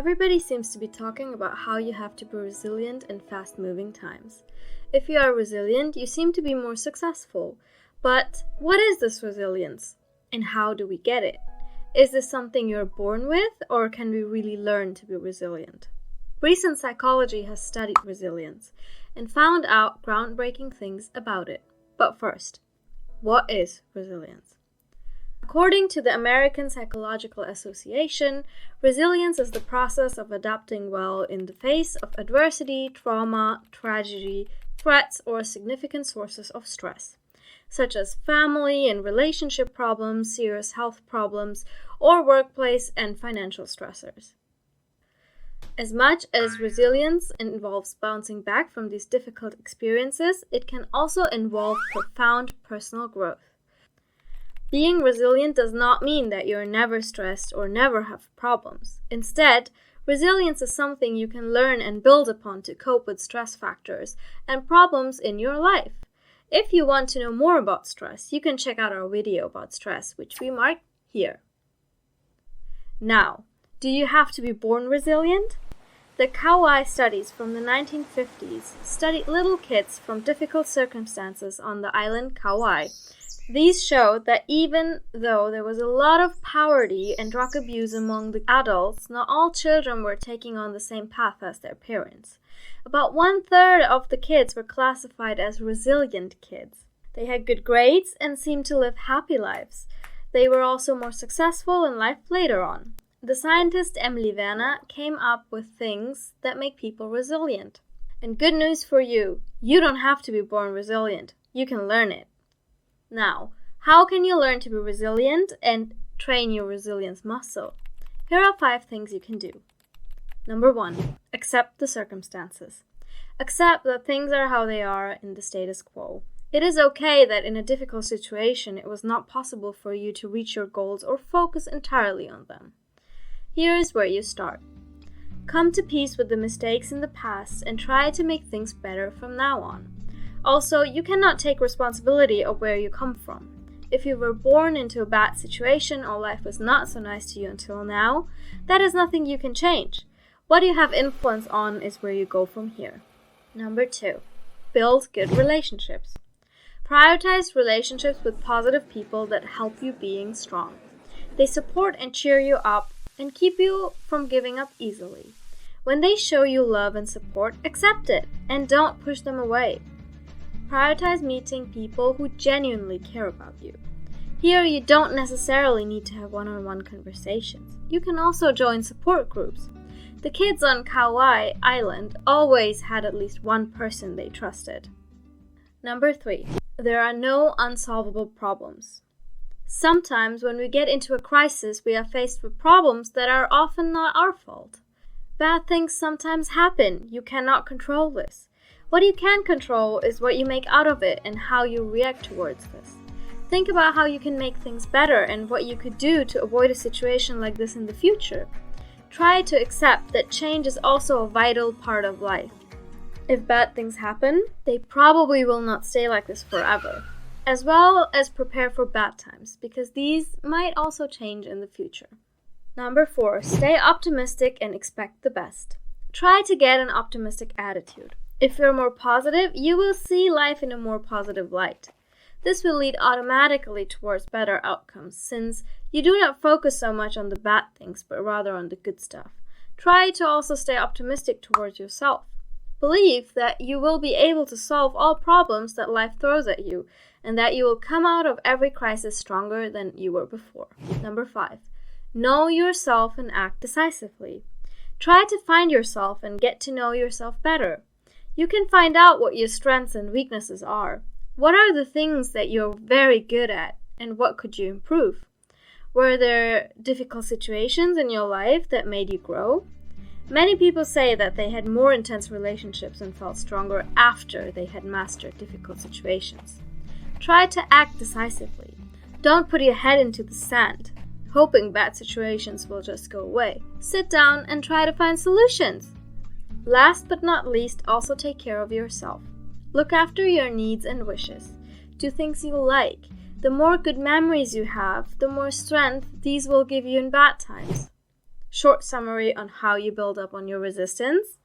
Everybody seems to be talking about how you have to be resilient in fast-moving times. If you are resilient, you seem to be more successful. But what is this resilience? And how do we get it? Is this something you're born with, or can we really learn to be resilient? Recent psychology has studied resilience and found out groundbreaking things about it. But first, what is resilience? According to the American Psychological Association, resilience is the process of adapting well in the face of adversity, trauma, tragedy, threats, or significant sources of stress, such as family and relationship problems, serious health problems, or workplace and financial stressors. As much as resilience involves bouncing back from these difficult experiences, it can also involve profound personal growth. Being resilient does not mean that you're never stressed or never have problems. Instead, resilience is something you can learn and build upon to cope with stress factors and problems in your life. If you want to know more about stress, you can check out our video about stress, which we mark here. Now, do you have to be born resilient? The Kauai studies from the 1950s studied little kids from difficult circumstances on the island Kauai. These showed that even though there was a lot of poverty and drug abuse among the adults, not all children were taking on the same path as their parents. About 1/3 of the kids were classified as resilient kids. They had good grades and seemed to live happy lives. They were also more successful in life later on. The scientist Emily Werner came up with things that make people resilient. And good news for you, you don't have to be born resilient. You can learn it. Now, how can you learn to be resilient and train your resilience muscle? Here are 5 things you can do. Number 1, accept the circumstances. Accept that things are how they are in the status quo. It is okay that in a difficult situation it was not possible for you to reach your goals or focus entirely on them. Here is where you start. Come to peace with the mistakes in the past and try to make things better from now on. Also, you cannot take responsibility of where you come from. If you were born into a bad situation or life was not so nice to you until now, that is nothing you can change. What you have influence on is where you go from here. Number 2, build good relationships. Prioritize relationships with positive people that help you being strong. They support and cheer you up and keep you from giving up easily. When they show you love and support, accept it and don't push them away. Prioritize meeting people who genuinely care about you. Here, you don't necessarily need to have one-on-one conversations. You can also join support groups. The kids on Kauai Island always had at least one person they trusted. Number 3, there are no unsolvable problems. Sometimes when we get into a crisis, we are faced with problems that are often not our fault. Bad things sometimes happen. You cannot control this. What you can control is what you make out of it and how you react towards this. Think about how you can make things better and what you could do to avoid a situation like this in the future. Try to accept that change is also a vital part of life. If bad things happen, they probably will not stay like this forever. As well as prepare for bad times, because these might also change in the future. Number 4, stay optimistic and expect the best. Try to get an optimistic attitude. If you're more positive, you will see life in a more positive light. This will lead automatically towards better outcomes, since you do not focus so much on the bad things, but rather on the good stuff. Try to also stay optimistic towards yourself. Believe that you will be able to solve all problems that life throws at you, and that you will come out of every crisis stronger than you were before. Number 5, know yourself and act decisively. Try to find yourself and get to know yourself better. You can find out what your strengths and weaknesses are. What are the things that you're very good at, and what could you improve? Were there difficult situations in your life that made you grow? Many people say that they had more intense relationships and felt stronger after they had mastered difficult situations. Try to act decisively. Don't put your head into the sand, hoping bad situations will just go away. Sit down and try to find solutions. Last but not least, also take care of yourself. Look after your needs and wishes. Do things you like. The more good memories you have, the more strength these will give you in bad times. short summary on how you build up on your resistance.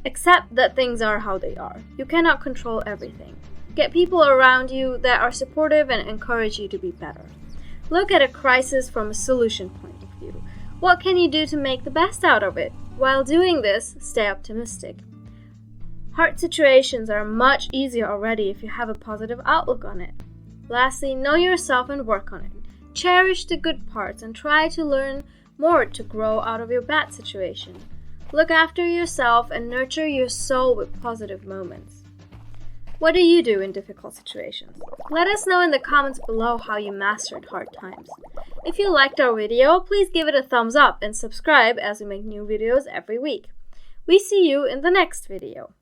Accept that things are how they are. You cannot control everything. Get people around you that are supportive and encourage you to be better. Look at a crisis from a solution point of view. What can you do to make the best out of it? While doing this, stay optimistic. Hard situations are much easier already if you have a positive outlook on it. Lastly, know yourself and work on it. Cherish the good parts and try to learn more to grow out of your bad situation. Look after yourself and nurture your soul with positive moments. What do you do in difficult situations? Let us know in the comments below how you mastered hard times. If you liked our video, please give it a thumbs up and subscribe as we make new videos every week. We see you in the next video.